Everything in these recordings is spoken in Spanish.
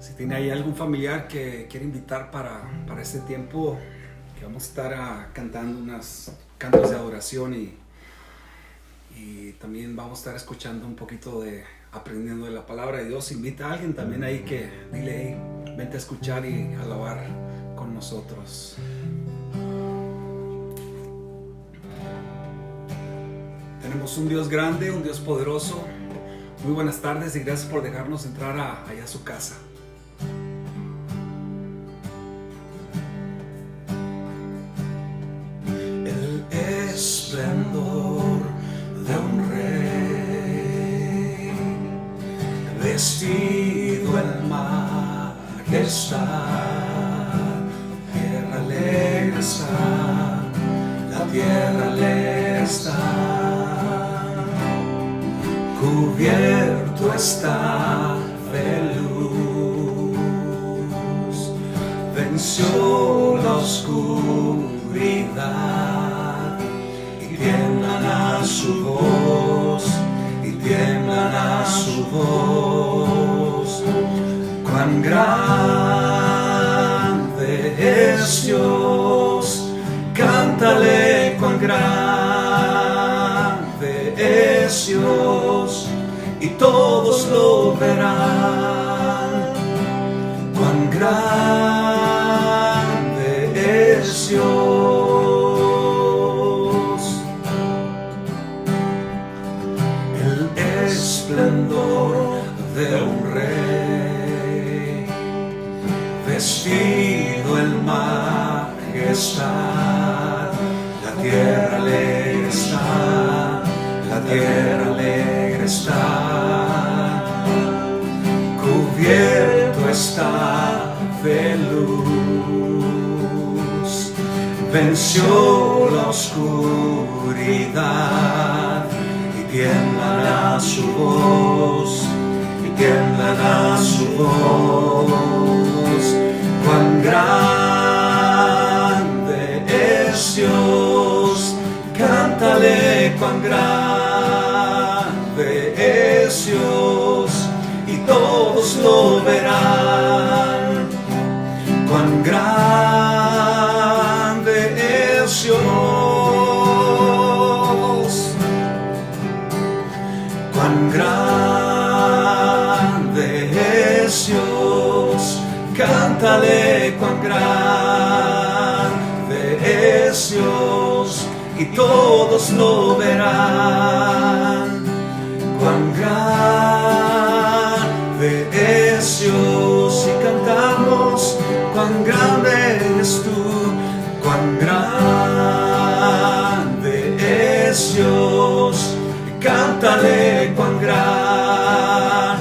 Si tiene ahí algún familiar que quiere invitar para este tiempo, que vamos a estar cantando unos cantos de adoración y también vamos a estar escuchando un poquito aprendiendo de la palabra de Dios. Invita a alguien también ahí que dile, hey, vente a escuchar y alabar con nosotros. Tenemos un Dios grande, un Dios poderoso. Muy buenas tardes y gracias por dejarnos entrar allá a su casa. El esplendor de un rey, vestido en majestad, tierra alegre está, la tierra alegre está, cubierto está de luz, venció la oscuridad y tiemblan a su voz, y tiemblan a su voz. Cuán grande es Dios, cántale cuán grande es Dios, y todos lo verán. Cuán grande es Dios. El esplendor de un rey, vestido en majestad, la tierra alegre está, la tierra alegre está, cubierto está de luz, venció la oscuridad y tiemblan a su voz, y tiemblan a su voz. Cuán grande es Dios, cántale cuán grande es Dios, y todos lo verán. Cuán grande es Dios, cuán grande es Dios, cántale cuán grande es Dios, y todos lo verán. Cuán grande es Dios, y cantamos, cuán grande eres tú, cuán grande es Dios, cántale cuán grande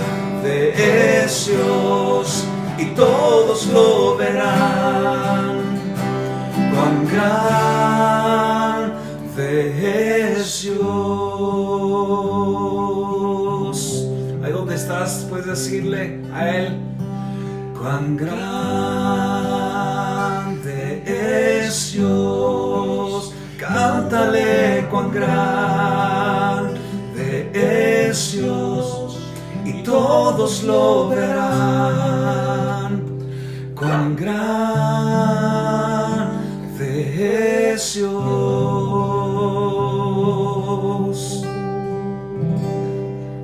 es Dios, y todos lo verán. Cuán grande es Dios. Ahí donde estás puedes decirle a Él, cuán grande es Dios, cántale cuán grande es Dios, y todos lo verán. Cuán grande es Dios.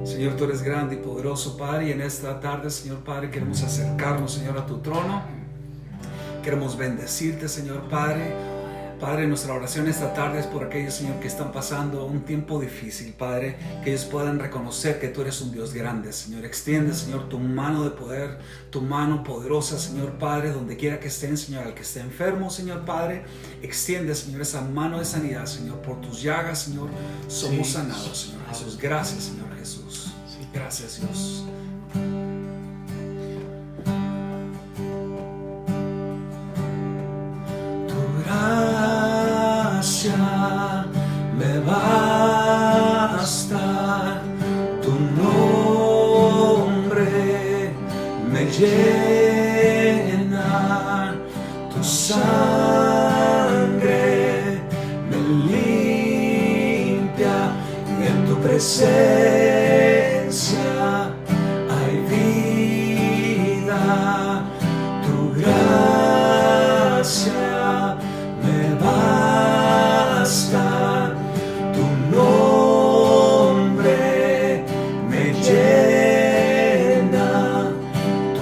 Señor, tú eres grande y poderoso, Padre, y en esta tarde, Señor Padre, queremos acercarnos, Señor, a tu trono. Queremos bendecirte, Señor Padre. Padre, nuestra oración esta tarde es por aquellos, Señor, que están pasando un tiempo difícil, Padre, que ellos puedan reconocer que tú eres un Dios grande, Señor. Extiende, Señor, tu mano de poder, tu mano poderosa, Señor Padre, donde quiera que estén, Señor, al que esté enfermo, Señor Padre, extiende, Señor, esa mano de sanidad, Señor. Por tus llagas, Señor, somos sanados, Señor Jesús. Gracias, Señor Jesús. Gracias, Dios. Me basta, tu nombre me llena, tu sangre me limpia, y en tu presencia hay vida.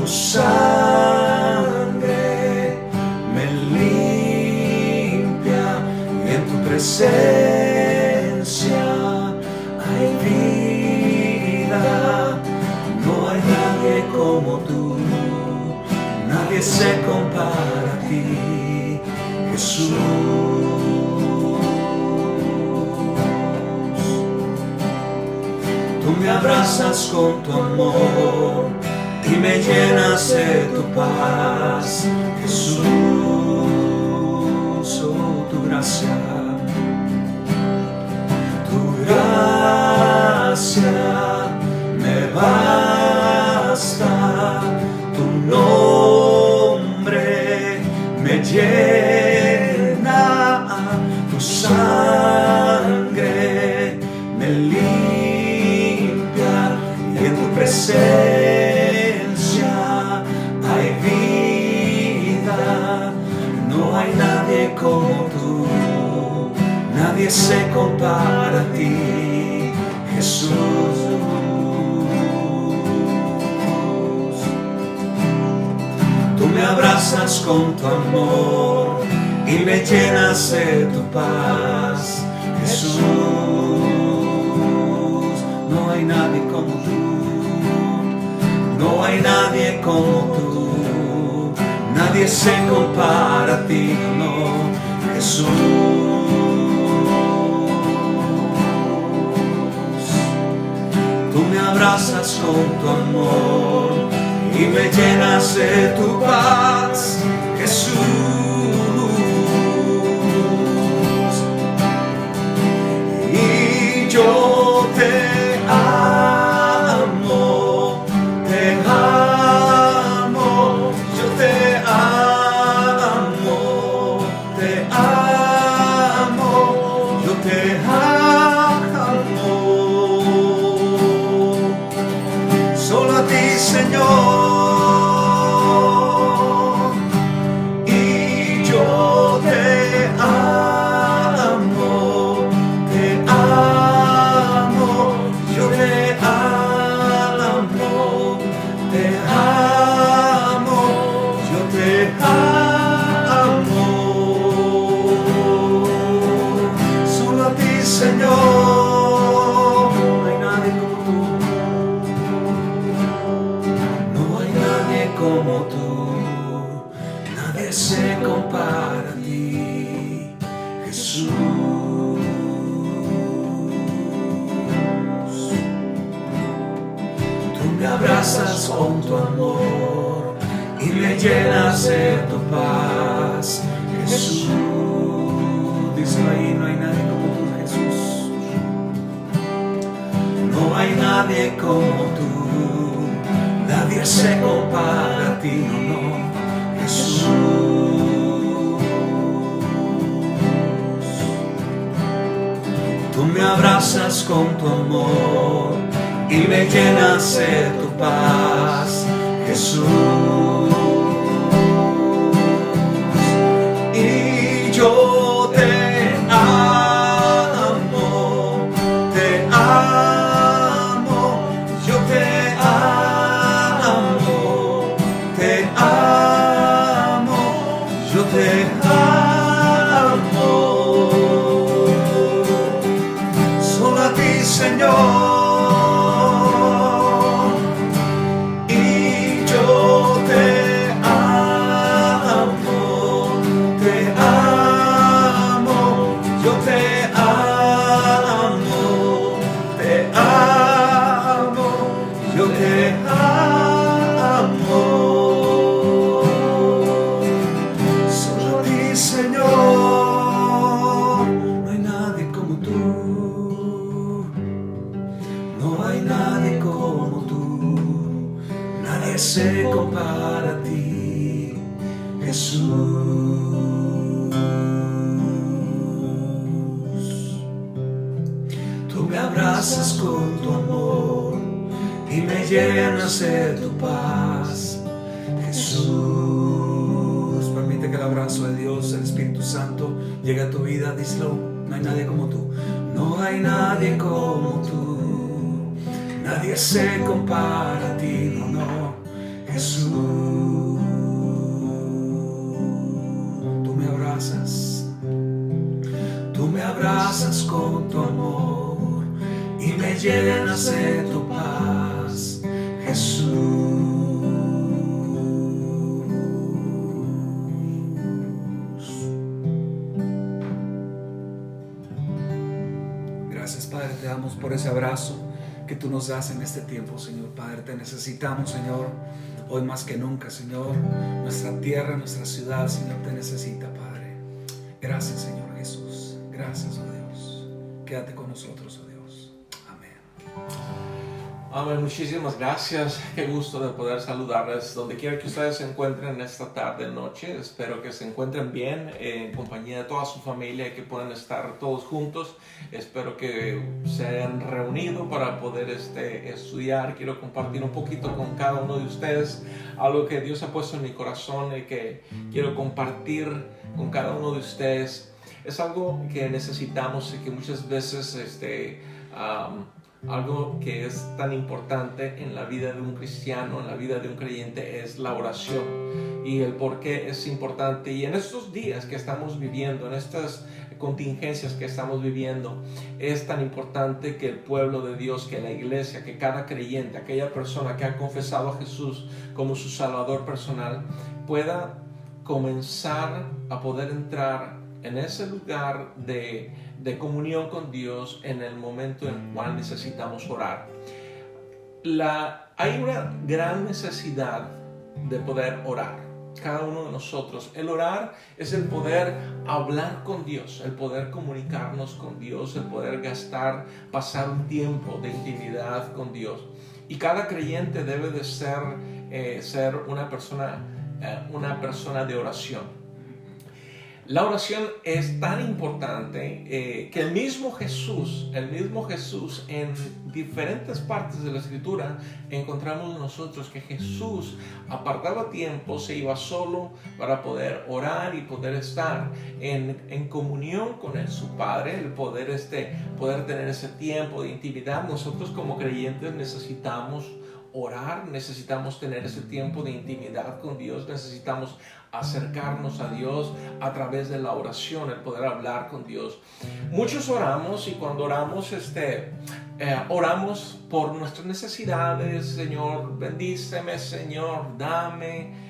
sangre me limpia y en tu presencia hay vida. No hay nadie como tú, nadie se compara a ti, Jesús. Tú me abrazas con tu amor y me llenas de tu paz, Jesús. Oh, tu gracia me basta, tu nombre me llena, tu sangre me limpia y en tu presencia hay vida. No hay nadie como tú, nadie se compara a ti, Jesús. Tú me abrazas con tu amor y me llenas de tu paz, Jesús. No hay nadie como tú, no hay nadie como tú, nadie se compara a ti, no, Jesús. Tú me abrazas con tu amor y me llenas de tu paz, Jesús. Y yo te amo, yo te amo, yo te amo. Solo a ti, Señor, y yo te amo, yo te amo, yo te amo. Solo a ti, Señor, no hay nadie como tú. Como tú, nadie se compara a ti, Jesús. Tú me abrazas con tu amor y me llenas de tu paz, Jesús. Dice ahí, no hay nadie como tú, Jesús. No hay nadie como tú, nadie se compara a ti, no, Jesús. Tú me abrazas con tu amor y me llenas de tu paz, Jesús. Y yo te amo, yo te amo. Yo te amo, solo a ti, Señor, y yo te amo, yo te amo, yo te amo. Señor, no hay nadie como tú, no hay nadie como tú, nadie se compara a ti, Jesús. Tú me abrazas con tu amor y me llenas de tu paz, Jesús. Permite que el abrazo de Dios, el Espíritu Santo, llegue a tu vida. Díselo, no hay nadie como tú. No hay nadie como tú. Nadie se compara a ti, no, no. Jesús, tú me abrazas con tu amor y me llenas de tu paz, Jesús. Gracias, Padre, te damos por ese abrazo que tú nos das en este tiempo, Señor Padre. Te necesitamos, Señor, hoy más que nunca, Señor. Nuestra tierra, nuestra ciudad, Señor, te necesita, Padre. Gracias, Señor Jesús. Gracias, oh Dios. Quédate con nosotros, oh Dios. Amén. Amén, muchísimas gracias. Qué gusto de poder saludarles donde quiera que ustedes se encuentren esta tarde, noche. Espero que se encuentren bien en compañía de toda su familia y que puedan estar todos juntos. Espero que se hayan reunido para poder estudiar. Quiero compartir un poquito con cada uno de ustedes algo que Dios ha puesto en mi corazón y que quiero compartir con cada uno de ustedes. Es algo que necesitamos y que muchas veces algo que es tan importante en la vida de un cristiano, en la vida de un creyente, es la oración y el por qué es importante. Y en estos días que estamos viviendo, en estas contingencias que estamos viviendo, es tan importante que el pueblo de Dios, que la iglesia, que cada creyente, aquella persona que ha confesado a Jesús como su Salvador personal, pueda comenzar a poder entrar en ese lugar de comunión con Dios en el momento en el cual necesitamos orar. Hay una gran necesidad de poder orar. Cada uno de nosotros. El orar es el poder hablar con Dios, el poder comunicarnos con Dios, el poder pasar un tiempo de intimidad con Dios. Y cada creyente debe de ser una persona de oración. La oración es tan importante que el mismo Jesús en diferentes partes de la Escritura encontramos nosotros que Jesús apartaba tiempo, se iba solo para poder orar y poder estar en comunión con su Padre, el poder tener ese tiempo de intimidad. Nosotros como creyentes necesitamos orar, necesitamos tener ese tiempo de intimidad con Dios, necesitamos acercarnos a Dios a través de la oración, el poder hablar con Dios. Muchos oramos y cuando oramos, oramos por nuestras necesidades. Señor, bendíceme, Señor, dame,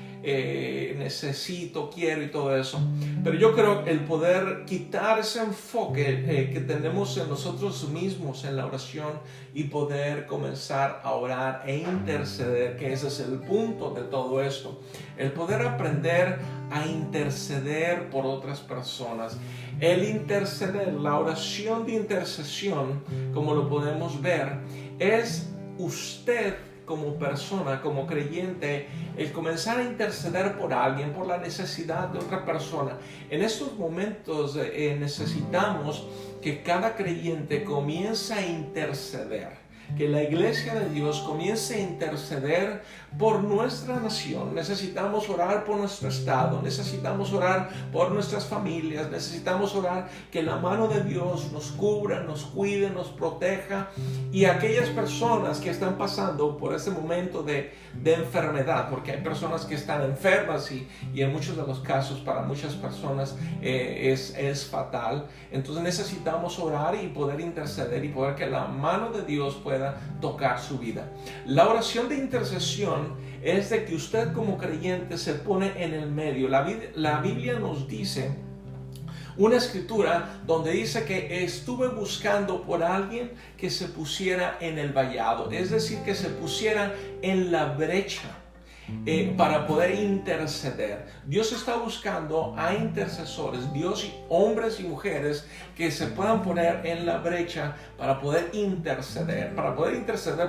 necesito, quiero y todo eso. Pero yo creo el poder quitar ese enfoque que tenemos en nosotros mismos en la oración y poder comenzar a orar e interceder, que ese es el punto de todo esto. El poder aprender a interceder por otras personas. El interceder, la oración de intercesión, como lo podemos ver, es usted como persona, como creyente, el comenzar a interceder por alguien, por la necesidad de otra persona. En estos momentos necesitamos que cada creyente comience a interceder, que la iglesia de Dios comience a interceder por nuestra nación. Necesitamos orar por nuestro estado, necesitamos orar por nuestras familias, necesitamos orar que la mano de Dios nos cubra, nos cuide, nos proteja, y aquellas personas que están pasando por ese momento de enfermedad, porque hay personas que están enfermas y en muchos de los casos para muchas personas es fatal. Entonces necesitamos orar y poder interceder y poder que la mano de Dios pueda tocar su vida. La oración de intercesión es de que usted como creyente se pone en el medio. La Biblia nos dice una escritura donde dice que estuve buscando por alguien que se pusiera en el vallado, es decir, que se pusiera en la brecha para poder interceder. Dios está buscando a intercesores, Dios, hombres y mujeres que se puedan poner en la brecha para poder interceder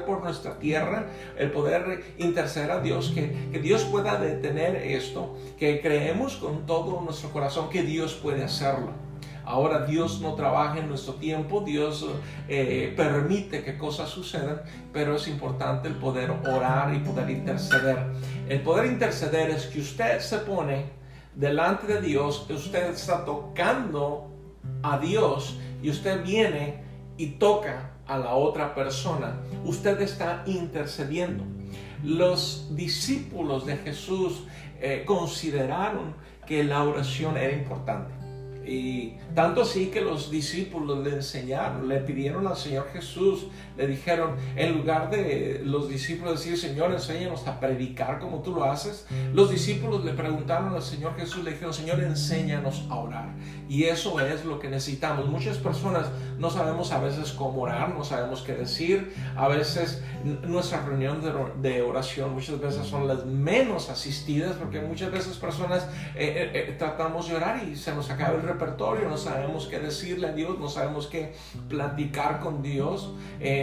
por nuestra tierra, el poder interceder a Dios, que Dios pueda detener esto, que creemos con todo nuestro corazón que Dios puede hacerlo. Ahora Dios no trabaja en nuestro tiempo, Dios permite que cosas sucedan, pero es importante el poder orar y poder interceder. El poder interceder es que usted se pone delante de Dios, que usted está tocando a Dios y usted viene y toca a la otra persona. Usted está intercediendo. los discípulos de Jesús consideraron que la oración era importante. Y tanto así que los discípulos le enseñaron, le pidieron al Señor Jesús, le dijeron, en lugar de los discípulos decir, Señor, enséñanos a predicar como tú lo haces, los discípulos le preguntaron al Señor Jesús, le dijeron, Señor, enséñanos a orar. Y eso es lo que necesitamos. Muchas personas no sabemos a veces cómo orar, no sabemos qué decir. A veces nuestras reuniones de oración muchas veces son las menos asistidas, porque muchas veces personas tratamos de orar y se nos acaba el repertorio, no sabemos qué decirle a Dios, no sabemos qué platicar con Dios,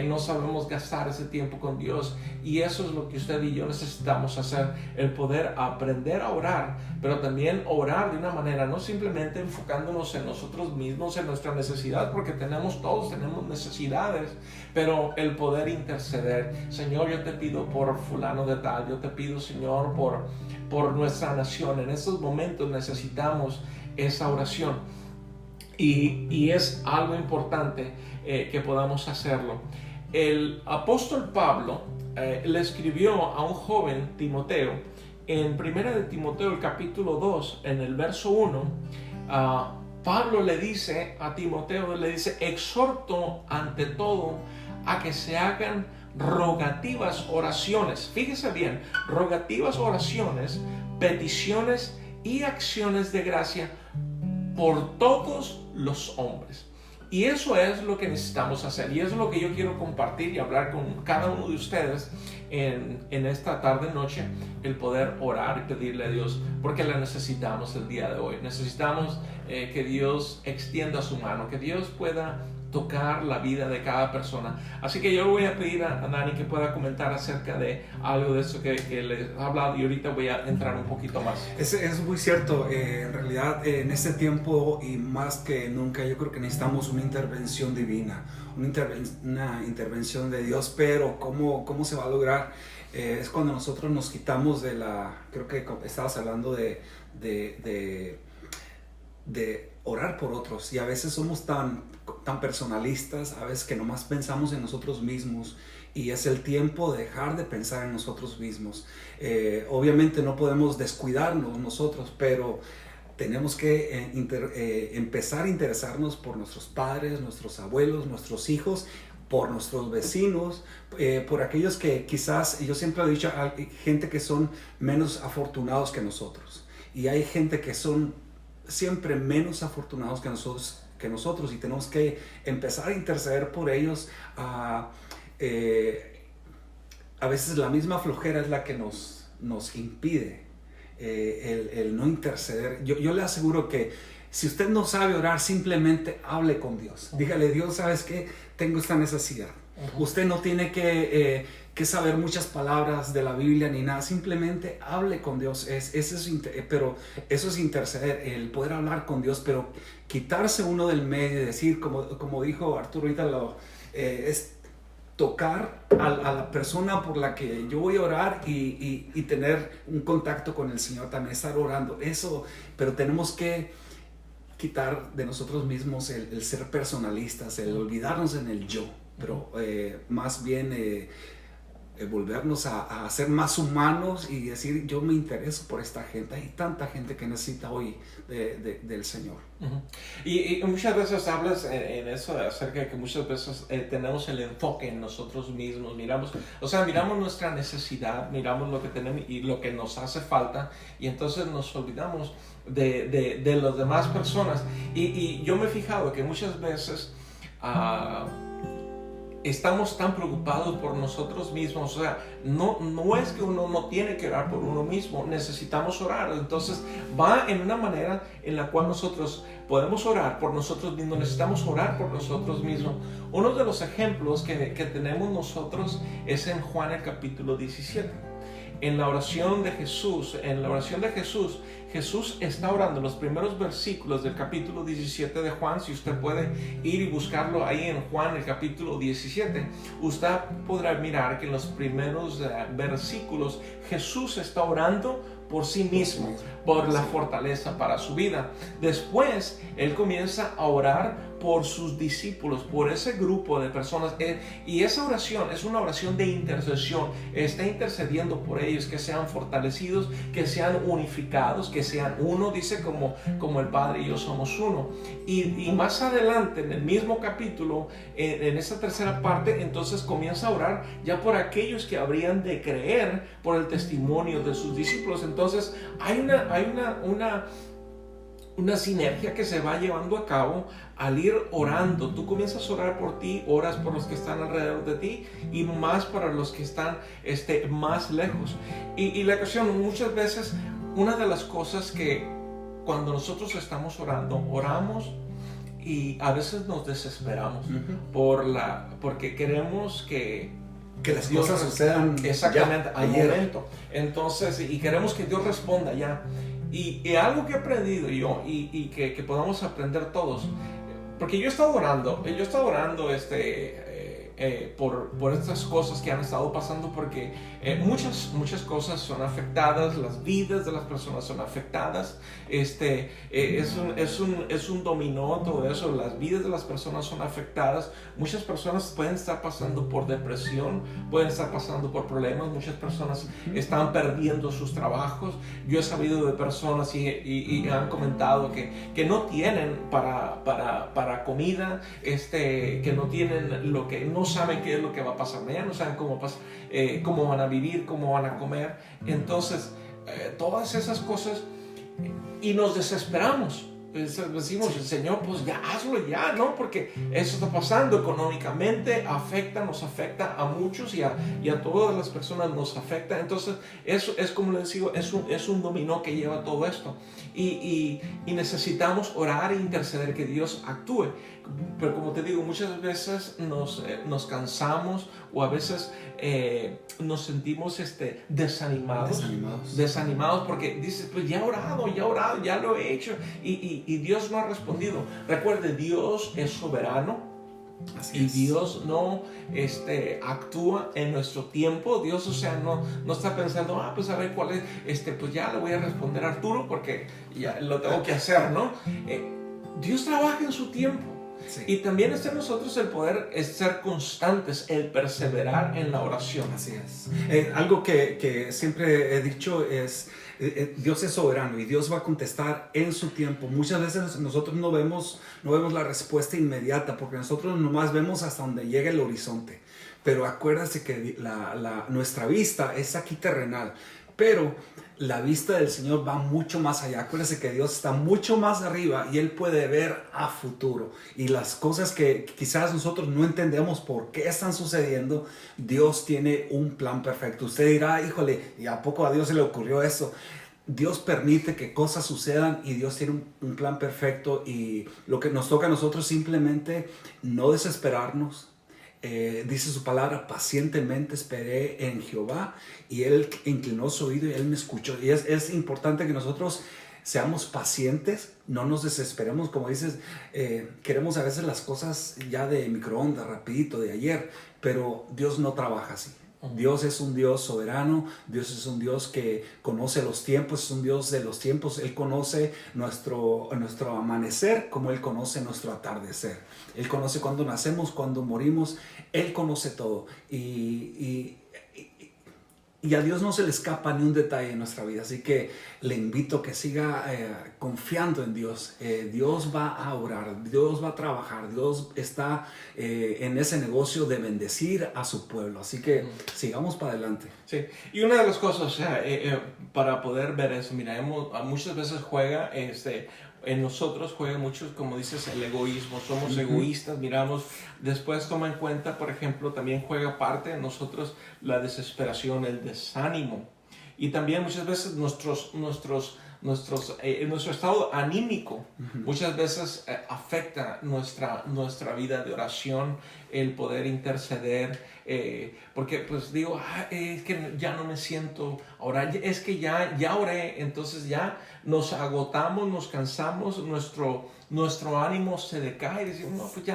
no sabemos gastar ese tiempo con Dios. Y eso es lo que usted y yo necesitamos hacer, el poder aprender a orar, pero también orar de una manera no simplemente enfocándonos en nosotros mismos, en nuestra necesidad, porque todos tenemos necesidades, pero el poder interceder. Señor, yo te pido por fulano de tal, yo te pido, Señor, por nuestra nación. En estos momentos necesitamos esa oración, y es algo importante que podamos hacerlo. El apóstol Pablo le escribió a un joven Timoteo en 1 de Timoteo el capítulo 2 en el verso 1. Pablo le dice a Timoteo, le dice, exhorto ante todo a que se hagan rogativas oraciones, fíjese bien, rogativas oraciones, peticiones y acciones de gracia por todos los hombres. Y eso es lo que necesitamos hacer, y eso es lo que yo quiero compartir y hablar con cada uno de ustedes en esta tarde noche, el poder orar y pedirle a Dios, porque la necesitamos el día de hoy. Necesitamos que Dios extienda su mano, que Dios pueda tocar la vida de cada persona. Así que yo le voy a pedir a Dani que pueda comentar acerca de algo de eso que les he hablado, y ahorita voy a entrar un poquito más. Es muy cierto. En realidad, en este tiempo y más que nunca, yo creo que necesitamos una intervención divina, una intervención de Dios. Pero ¿cómo se va a lograr? Es cuando nosotros nos quitamos de creo que estabas hablando de orar por otros, y a veces somos tan personalistas, a veces que nomás pensamos en nosotros mismos, y es el tiempo de dejar de pensar en nosotros mismos. Obviamente no podemos descuidarnos nosotros, pero tenemos que empezar a interesarnos por nuestros padres, nuestros abuelos, nuestros hijos, por nuestros vecinos, por aquellos que quizás, yo siempre he dicho, hay gente que son menos afortunados que nosotros, y hay gente que son siempre menos afortunados que nosotros, y tenemos que empezar a interceder por ellos. A veces la misma flojera es la que nos impide el no interceder. Yo le aseguro que si usted no sabe orar, simplemente hable con Dios. Dígale, Dios, ¿sabes qué? Tengo esta necesidad. Usted no tiene que saber muchas palabras de la Biblia ni nada, simplemente hable con Dios. Pero eso es interceder, el poder hablar con Dios, pero quitarse uno del medio y decir, como dijo Arturo ahorita, es tocar a la persona por la que yo voy a orar, y tener un contacto con el Señor, también estar orando, eso. Pero tenemos que quitar de nosotros mismos el ser personalistas, el olvidarnos en el yo, pero más bien volvernos a ser más humanos y decir, yo me intereso por esta gente. Hay tanta gente que necesita hoy del Señor. Y muchas veces hablas en eso acerca de que muchas veces tenemos el enfoque en nosotros mismos, miramos nuestra necesidad, miramos lo que tenemos y lo que nos hace falta, y entonces nos olvidamos de las demás personas. Y yo me he fijado que muchas veces estamos tan preocupados por nosotros mismos. O sea, no es que uno no tiene que orar por uno mismo, necesitamos orar. Entonces va en una manera en la cual nosotros podemos orar por nosotros mismos, necesitamos orar por nosotros mismos. Uno de los ejemplos que tenemos nosotros es en Juan el capítulo 17. En la oración de Jesús, Jesús está orando en los primeros versículos del capítulo 17 de Juan. Si usted puede ir y buscarlo ahí en Juan el capítulo 17, usted podrá mirar que en los primeros versículos Jesús está orando por sí mismo, por la fortaleza para su vida. Después, Él comienza a orar por sus discípulos, por ese grupo de personas. Y esa oración es una oración de intercesión. Está intercediendo por ellos, que sean fortalecidos, que sean unificados, que sean uno, dice, como el Padre y yo somos uno. Y más adelante, en el mismo capítulo, en esa tercera parte, entonces comienza a orar ya por aquellos que habrían de creer por el testimonio de sus discípulos. Entonces hay una sinergia que se va llevando a cabo al ir orando. Tú comienzas a orar por ti, oras por los que están alrededor de ti y más para los que están más lejos. Y la cuestión, muchas veces, una de las cosas que cuando nosotros estamos orando, oramos y a veces nos desesperamos porque queremos que las cosas sucedan exactamente al momento. Entonces, y queremos que Dios responda ya. Y algo que he aprendido yo y que podamos aprender todos, porque yo he estado orando por estas cosas que han estado pasando, porque muchas cosas son afectadas, las vidas de las personas son afectadas, es un dominó todo eso, las vidas de las personas son afectadas, muchas personas pueden estar pasando por depresión, pueden estar pasando por problemas, muchas personas están perdiendo sus trabajos. Yo he sabido de personas y han comentado que no tienen para comida, que no tienen lo que, no saben qué es lo que va a pasar mañana, no saben cómo van a vivir, cómo van a comer. Entonces, todas esas cosas, y nos desesperamos. Decimos, Señor, pues ya hazlo ya, ¿no? Porque eso está pasando económicamente, nos afecta a muchos y a todas las personas nos afecta. Entonces, eso es, como les digo, es un dominó que lleva todo esto. Y necesitamos orar e interceder que Dios actúe. Pero como te digo, muchas veces nos cansamos o a veces nos sentimos desanimados porque dices, pues ya he orado, ya lo he hecho y Dios no ha respondido. Recuerde, Dios es soberano. Así es. Dios no actúa en nuestro tiempo. Dios, o sea, no está pensando, pues a ver cuál es, pues ya le voy a responder a Arturo porque ya lo tengo que hacer, ¿no? Dios trabaja en su tiempo. Sí. Y también está en nosotros el poder ser constantes, el perseverar en la oración. Así es. Algo que siempre he dicho es, Dios es soberano y Dios va a contestar en su tiempo. Muchas veces nosotros no vemos la respuesta inmediata porque nosotros nomás vemos hasta donde llega el horizonte. Pero acuérdate que nuestra vista es aquí terrenal, pero la vista del Señor va mucho más allá. Acuérdense que Dios está mucho más arriba y Él puede ver a futuro. Y las cosas que quizás nosotros no entendemos por qué están sucediendo, Dios tiene un plan perfecto. Usted dirá, híjole, ¿y a poco a Dios se le ocurrió eso? Dios permite que cosas sucedan y Dios tiene un plan perfecto. Y lo que nos toca a nosotros simplemente no desesperarnos. Dice su palabra, pacientemente esperé en Jehová y Él inclinó su oído y Él me escuchó. Y es importante que nosotros seamos pacientes, no nos desesperemos. Como dices, queremos a veces las cosas ya de microondas, rapidito, de ayer, pero Dios no trabaja así. Dios es un Dios soberano, Dios es un Dios que conoce los tiempos, es un Dios de los tiempos. Él conoce nuestro amanecer como Él conoce nuestro atardecer. Él conoce cuando nacemos, cuando morimos, Él conoce todo. Y a Dios no se le escapa ni un detalle en nuestra vida. Así que le invito a que siga confiando en Dios. Dios va a orar, Dios va a trabajar, Dios está en ese negocio de bendecir a su pueblo. Así que sigamos para adelante. Sí, y una de las cosas, para poder ver eso, mira, muchas veces juega en nosotros juega mucho, como dices, el egoísmo. Somos egoístas, miramos. Después toma en cuenta, por ejemplo, también juega parte en nosotros la desesperación, el desánimo. Y también muchas veces nuestro estado anímico muchas veces afecta nuestra vida de oración, el poder interceder, porque pues digo, es que ya no me siento a orar, es que ya oré, entonces ya nos agotamos, nos cansamos, nuestro ánimo se decae y decimos, no, pues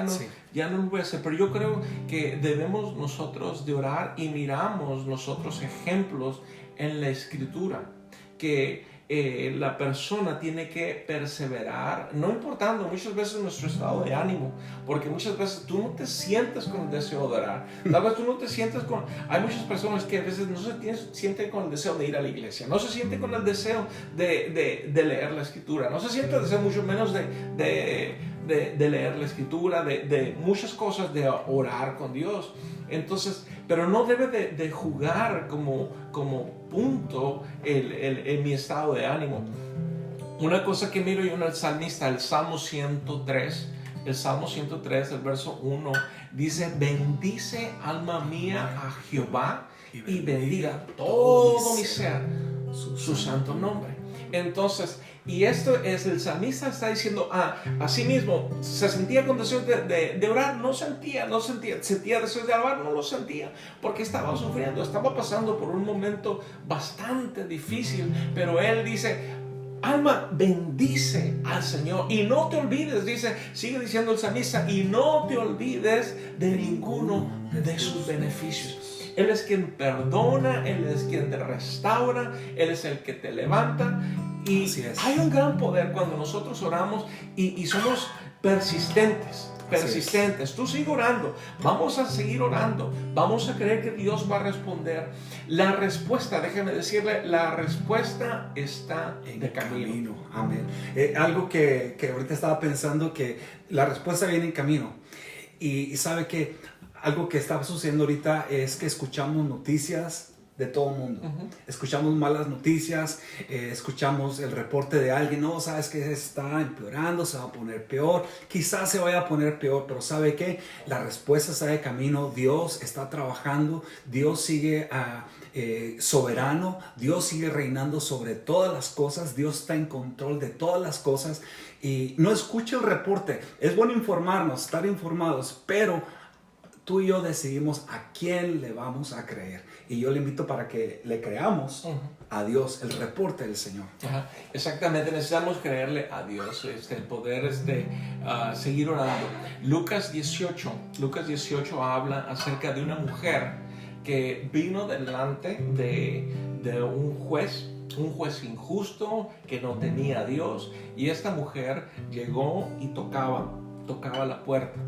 ya no lo voy a hacer. Pero yo creo que debemos nosotros de orar y miramos nosotros ejemplos en la Escritura que la persona tiene que perseverar, no importando muchas veces nuestro estado de ánimo, porque muchas veces tú no te sientes con el deseo de orar. Tal vez tú no te sientes con... Hay muchas personas que a veces no se sienten con el deseo de ir a la iglesia, no se sienten con el deseo de leer la escritura, no se sienten el deseo mucho menos de leer la escritura, de muchas cosas, de orar con Dios. Entonces, pero no debe de jugar como punto en mi estado de ánimo. Una cosa que miro yo en el salmista, el Salmo 103, el verso 1, dice: bendice alma mía a Jehová y bendiga todo mi ser su santo nombre. Entonces, y esto es, el salmista está diciendo, así mismo, se sentía con deseos de orar, no sentía deseos de alabar, no lo sentía, porque estaba sufriendo, estaba pasando por un momento bastante difícil, pero él dice: alma, bendice al Señor y no te olvides, sigue diciendo el salmista, y no te olvides de ninguno de sus beneficios. Él es quien perdona, Él es quien te restaura, Él es el que te levanta. Y hay un gran poder cuando nosotros oramos y somos persistentes. Tú sigue orando, vamos a seguir orando, vamos a creer que Dios va a responder. La respuesta, déjeme decirle, la respuesta está de camino. Amén. Algo que ahorita estaba pensando, que la respuesta viene en camino. Y sabe que algo que está sucediendo ahorita es que escuchamos noticias de todo el mundo. Escuchamos malas noticias, escuchamos el reporte de alguien: no, sabes que está empeorando, se va a poner peor, quizás se vaya a poner peor, pero ¿sabe qué? La respuesta está de camino. Dios está trabajando, Dios sigue soberano, Dios sigue reinando sobre todas las cosas, Dios está en control de todas las cosas. Y no escuche el reporte, es bueno informarnos, estar informados, pero tú y yo decidimos a quién le vamos a creer. Y yo le invito para que le creamos a Dios, el reporte del Señor. Exactamente, necesitamos creerle a Dios, el poder seguir orando. Lucas 18 habla acerca de una mujer que vino delante de un juez injusto que no tenía a Dios. Y esta mujer llegó y tocaba la puerta.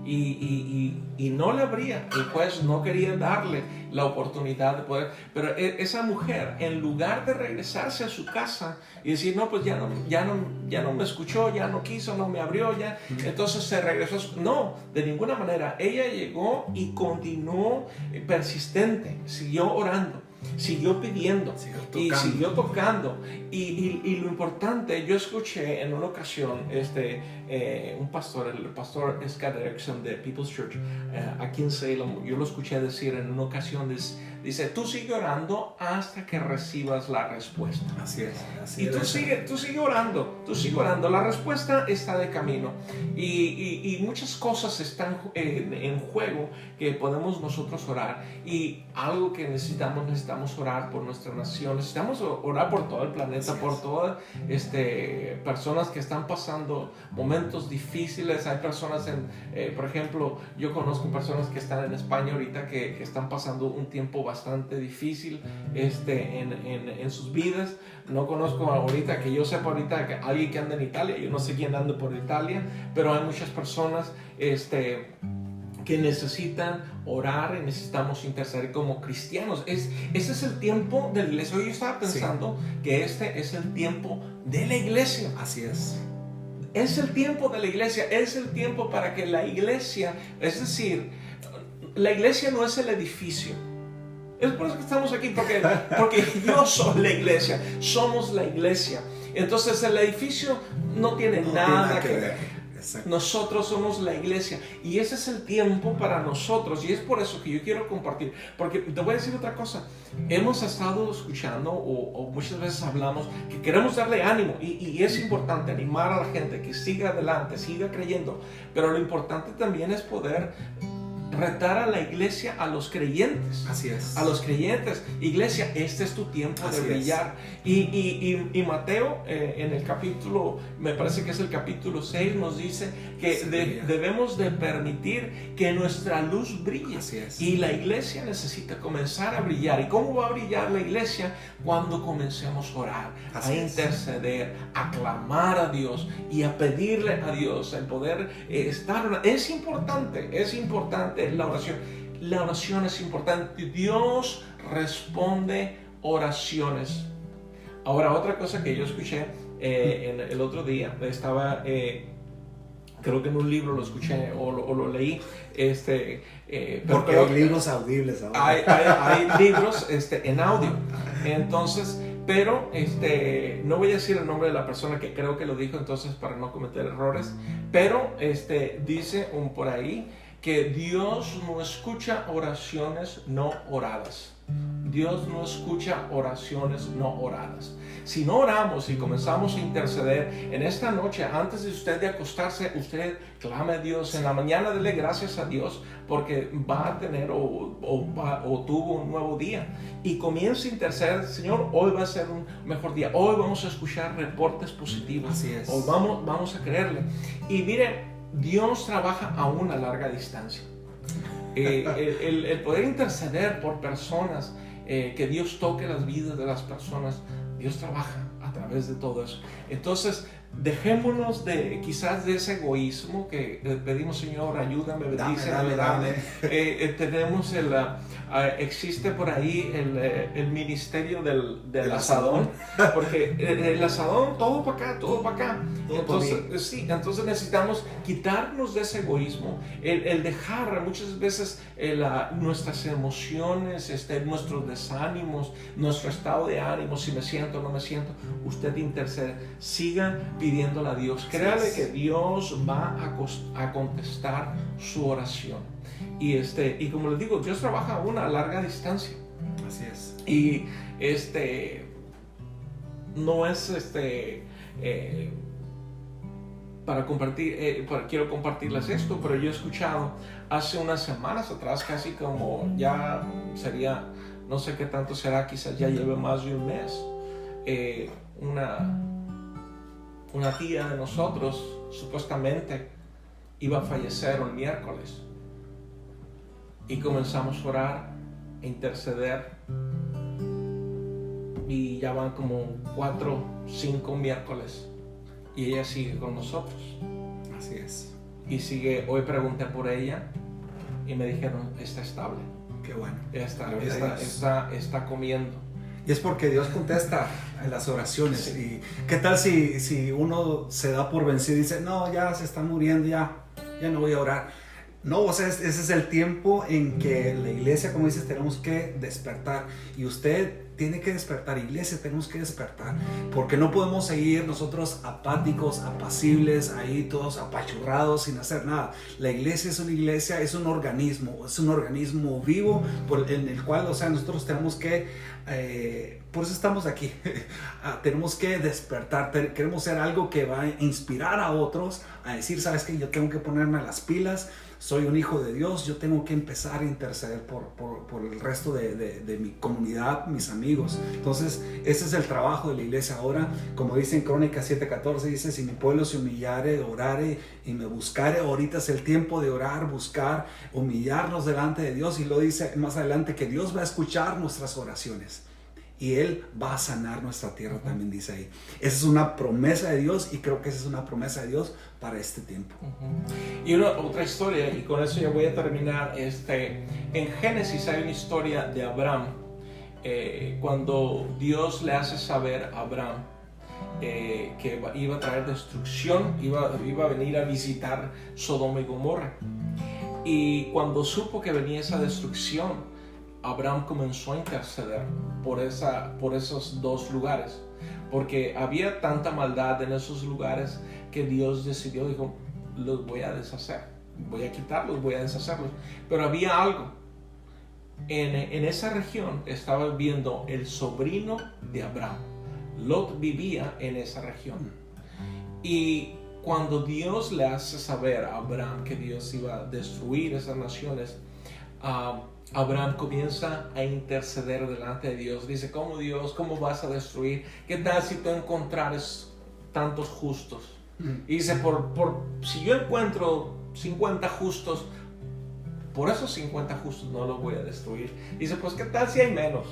Y no le abría. El juez no quería darle la oportunidad de poder. Pero esa mujer, en lugar de regresarse a su casa y decir: no, pues ya no me escuchó, ya no quiso, no me abrió, ya, entonces se regresó. No, de ninguna manera. Ella llegó y continuó persistente, siguió orando, siguió pidiendo y siguió tocando. Y lo importante, yo escuché en una ocasión un pastor, el pastor Scott Erickson de People's Church aquí en Salem, yo lo escuché decir en una ocasión, dice: tú sigue orando hasta que recibas la respuesta. Así es. Y tú sigue orando, la respuesta está de camino. Y muchas cosas están en juego que podemos nosotros orar. Y algo que necesitamos orar por nuestra nación, necesitamos orar por todo el planeta, por todas personas que están pasando momentos difíciles. Hay personas por ejemplo, yo conozco personas que están en España ahorita que están pasando un tiempo bastante difícil en sus vidas. No conozco ahorita, que yo sepa ahorita, que alguien que anda en Italia. Yo no sé quién anda por Italia, pero hay muchas personas que necesitan orar y necesitamos interceder como cristianos. Ese es el tiempo de la iglesia. Hoy yo estaba pensando que este es el tiempo de la iglesia. Así es. Es el tiempo de la iglesia, es el tiempo para que la iglesia, es decir, la iglesia no es el edificio. Es por eso que estamos aquí, porque yo soy la iglesia, somos la iglesia. Entonces el edificio no tiene nada que ver. Exacto. Nosotros somos la iglesia y ese es el tiempo para nosotros, y es por eso que yo quiero compartir, porque te voy a decir otra cosa. Hemos estado escuchando o muchas veces hablamos que queremos darle ánimo y es importante animar a la gente que siga adelante, siga creyendo, pero lo importante también es poder retar a la iglesia, a los creyentes. Así es. A los creyentes. Iglesia, este es tu tiempo Así de brillar. Y Mateo, en el capítulo, me parece que es el capítulo 6, nos dice que debemos de permitir que nuestra luz brille. Así es. Y la iglesia necesita comenzar a brillar. ¿Y cómo va a brillar la iglesia? Cuando comencemos a orar, Así a es. interceder, a clamar a Dios y a pedirle a Dios el poder estar. Es importante la oración. La oración es importante. Dios responde oraciones. Ahora, otra cosa que yo escuché el otro día, estaba, creo que en un libro lo escuché o lo leí. Porque hay libros audibles ahora. Hay libros en audio. Entonces, pero no voy a decir el nombre de la persona que creo que lo dijo, entonces para no cometer errores. Pero dice por ahí que Dios no escucha oraciones no oradas. Dios no escucha oraciones no oradas. Si no oramos y comenzamos a interceder en esta noche, antes de usted de acostarse, usted clame a Dios. En la mañana dele gracias a Dios porque va a tener o tuvo un nuevo día. Y comience a interceder. Señor, hoy va a ser un mejor día. Hoy vamos a escuchar reportes positivos. Así es. Hoy vamos a creerle. Y mire, Dios trabaja a una larga distancia. El poder interceder por personas, que Dios toque las vidas de las personas, Dios trabaja a través de todo eso. Entonces, dejémonos quizás de ese egoísmo que pedimos, Señor, ayúdame, bendíceme, dame. Tenemos existe por ahí el ministerio del asadón, porque el asadón, todo para acá, todo para acá. Entonces necesitamos quitarnos de ese egoísmo, el dejar muchas veces nuestras emociones, nuestros desánimos, nuestro estado de ánimo, si me siento o no me siento. Usted intercede, siga pidiéndole a Dios, créale que Dios va a contestar su oración. Y como les digo, Dios trabaja a una larga distancia. Así es. Y no es para compartir, quiero compartirles esto, pero yo he escuchado hace unas semanas atrás, casi como ya sería, no sé qué tanto será, quizás ya lleve más de un mes, una tía de nosotros supuestamente iba a fallecer un miércoles. Y comenzamos a orar, a interceder. Y ya van como 4, 5 miércoles. Y ella sigue con nosotros. Así es. Y sigue, hoy pregunté por ella y me dijeron, está estable. Qué bueno. Está comiendo. Y es porque Dios contesta en las oraciones. Sí. ¿Y qué tal si uno se da por vencido y dice, no, ya se está muriendo, ya no voy a orar? No, o sea, ese es el tiempo en que la iglesia, como dices, tenemos que despertar. Y usted tiene que despertar, iglesia, tenemos que despertar. Porque no podemos seguir nosotros apáticos, apacibles, ahí todos apachurrados, sin hacer nada. La iglesia es una iglesia, es un organismo vivo en el cual, o sea, nosotros tenemos que, por eso estamos aquí. Tenemos que despertar, queremos ser algo que va a inspirar a otros a decir, ¿sabes qué? Yo tengo que ponerme las pilas. Soy un hijo de Dios, yo tengo que empezar a interceder por el resto de mi comunidad, mis amigos. Entonces, ese es el trabajo de la iglesia ahora. Como dice en Crónicas 7:14, dice, si mi pueblo se humillare, orare y me buscare, ahorita es el tiempo de orar, buscar, humillarnos delante de Dios. Y lo dice más adelante que Dios va a escuchar nuestras oraciones. Y Él va a sanar nuestra tierra, también dice ahí. Esa es una promesa de Dios y creo que esa es una promesa de Dios para este tiempo. Y otra historia, y con eso ya voy a terminar. En Génesis hay una historia de Abraham, cuando Dios le hace saber a Abraham que iba a traer destrucción, iba a venir a visitar Sodoma y Gomorra. Y cuando supo que venía esa destrucción, Abraham comenzó a interceder por esos dos lugares, porque había tanta maldad en esos lugares que Dios dijo, los voy a deshacer, voy a quitarlos, voy a deshacerlos. Pero había algo, en esa región estaba viviendo el sobrino de Abraham. Lot vivía en esa región, y cuando Dios le hace saber a Abraham que Dios iba a destruir esas naciones, Abraham comienza a interceder delante de Dios. Dice, ¿cómo Dios? ¿Cómo vas a destruir? ¿Qué tal si tú encontrares tantos justos? Y dice, si yo encuentro 50 justos, por esos 50 justos no los voy a destruir. Dice, pues ¿qué tal si hay menos?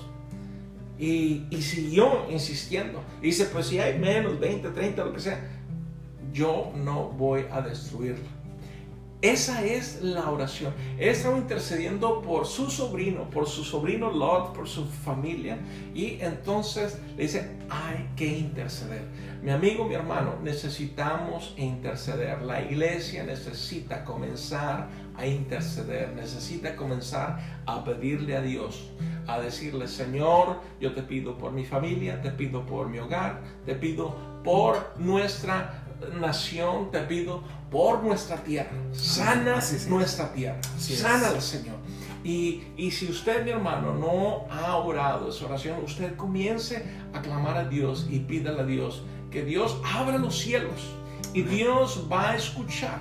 Y siguió insistiendo. Dice, pues si hay menos, 20, 30, lo que sea, yo no voy a destruirlo. Esa es la oración. Él estaba intercediendo por su sobrino Lot, por su familia. Y entonces le dice, hay que interceder. Mi amigo, mi hermano, necesitamos interceder. La iglesia necesita comenzar a interceder. Necesita comenzar a pedirle a Dios, a decirle, Señor, yo te pido por mi familia, te pido por mi hogar, te pido por nuestra nación, te pido por nuestra tierra. Sana nuestra tierra. Sánala, Señor. Y si usted, mi hermano, no ha orado esa oración, usted comience a clamar a Dios y pídale a Dios que Dios abra los cielos y Dios va a escuchar.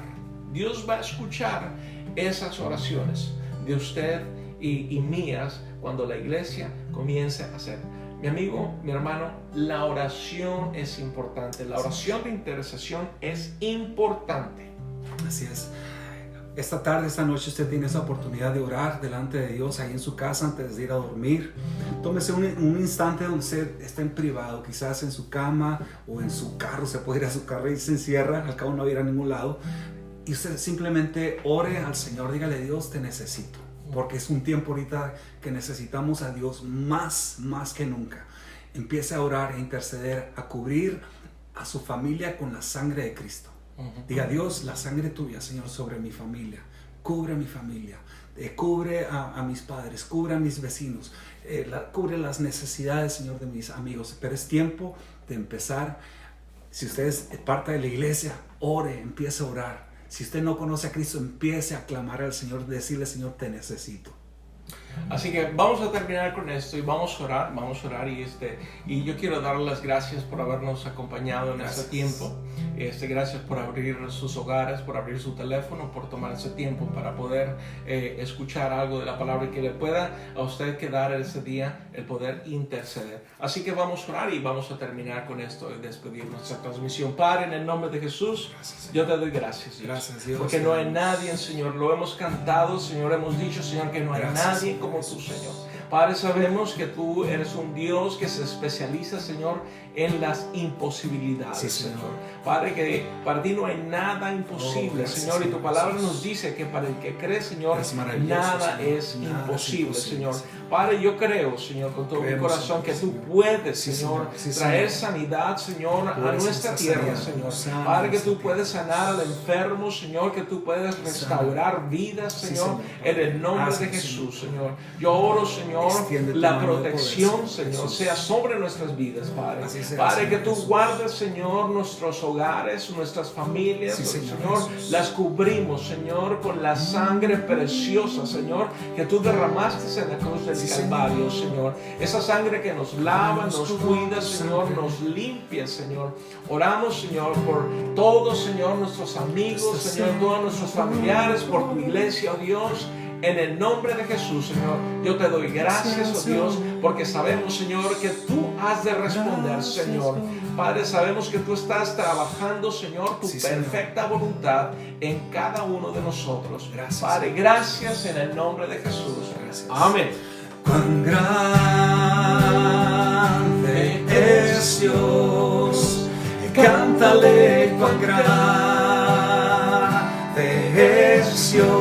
Dios va a escuchar esas oraciones de usted y mías cuando la iglesia comience a hacer. Mi amigo, mi hermano, la oración es importante. La oración de intercesión es importante. Así es. Esta tarde, esta noche, usted tiene esa oportunidad de orar delante de Dios ahí en su casa antes de ir a dormir. Tómese un instante donde usted está en privado, quizás en su cama o en su carro. Se puede ir a su carro y se encierra, al cabo no va a ir a ningún lado. Y usted simplemente ore al Señor, dígale, Dios, te necesito. Porque es un tiempo ahorita que necesitamos a Dios más que nunca. Empiece a orar, a interceder, a cubrir a su familia con la sangre de Cristo. Diga, Dios, la sangre tuya, Señor, sobre mi familia. Cubre a mi familia, cubre a mis padres, cubre a mis vecinos, cubre las necesidades, Señor, de mis amigos. Pero es tiempo de empezar. Si usted es parte de la iglesia, ore, empiece a orar. Si usted no conoce a Cristo, empiece a clamar al Señor, decirle, Señor, te necesito. Así que vamos a terminar con esto y vamos a orar y yo quiero darle las gracias por habernos acompañado en este tiempo. Gracias por abrir sus hogares, por abrir su teléfono, por tomar ese tiempo para poder escuchar algo de la palabra y que le pueda a usted quedar ese día el poder interceder. Así que vamos a orar y vamos a terminar con esto y despedir nuestra transmisión. Padre, en el nombre de Jesús, yo te doy gracias, Dios. Gracias, Dios. Porque no hay nadie, Señor, lo hemos cantado, Señor, hemos dicho, Señor, que no hay nadie como tú, Señor. Padre, sabemos que tú eres un Dios que se especializa, Señor, en las imposibilidades, Señor. Padre, que para ti no hay nada imposible, gracias, Señor, y tu palabra nos dice que para el que cree, Señor, nada es imposible, Señor. Padre, yo creo, Señor, con todo mi corazón que tú puedes, Señor, traer sanidad, Señor, a nuestra tierra, Señor. Padre, que tú puedes sanar al enfermo, Señor, que tú puedes restaurar vidas, Señor, en el nombre de Jesús, Señor. Yo oro, Señor, la protección, Señor, sea sobre nuestras vidas, Padre. Padre, que tú guardes, Señor, nuestros hogares, nuestras familias, Señor, las cubrimos, Señor, con la sangre preciosa, Señor, que tú derramaste en la cruz del Calvario, Señor. Esa sangre que nos lava, nos cuida, Señor, nos limpia, Señor. Oramos, Señor, por todos, Señor, nuestros amigos, Señor, todos nuestros familiares, por tu iglesia, oh Dios. En el nombre de Jesús, Señor, yo te doy gracias, oh Dios, porque sabemos, Señor, que tú has de responder, Señor. Padre, sabemos que tú estás trabajando, Señor, tu perfecta voluntad en cada uno de nosotros. Gracias, Padre, gracias en el nombre de Jesús. Gracias. Amén. Cuán grande es Dios, cántale cuán grande es Dios.